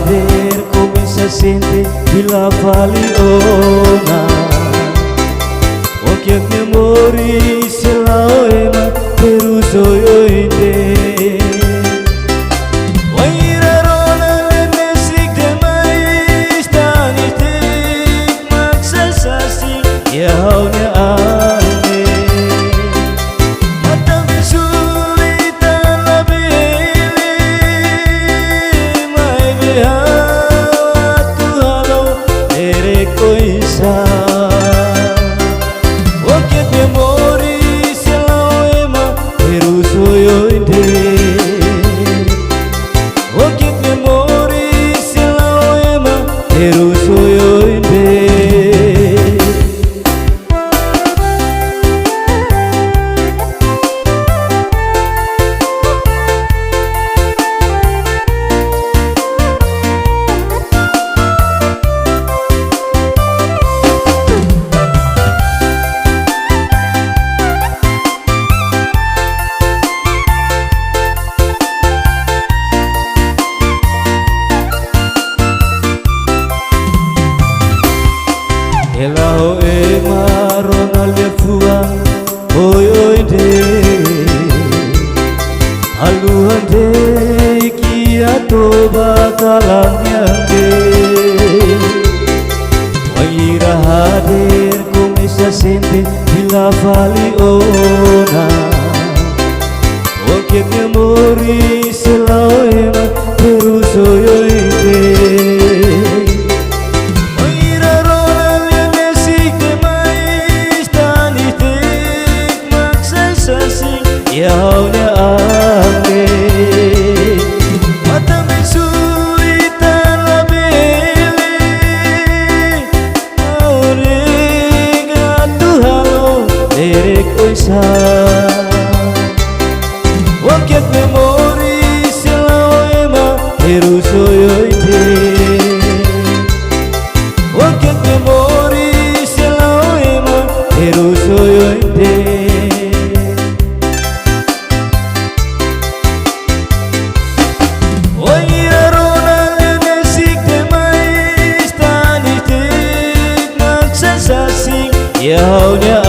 hadir kung se siente bila valiona. Qualquer memória se la ema peru soyo inde. Wairarona le mesik de mais tani tik maksa sasi yaunya ane. Mata besulita la beli mai behawa tu halo ere koisa. Hello ema ronalde fuang oi oi de aluhan de kia toba kalamnya de waira hadir kung isa sente bila valiona. Qualquer memori selalu ema peru soyo ide. Yaunya ane mata besulita la beli aurega tu halo derek oisa. Qualquer memori selalu ema peru soyo ide. Qualquer memori selalu ema peru soyo ide. Yaunya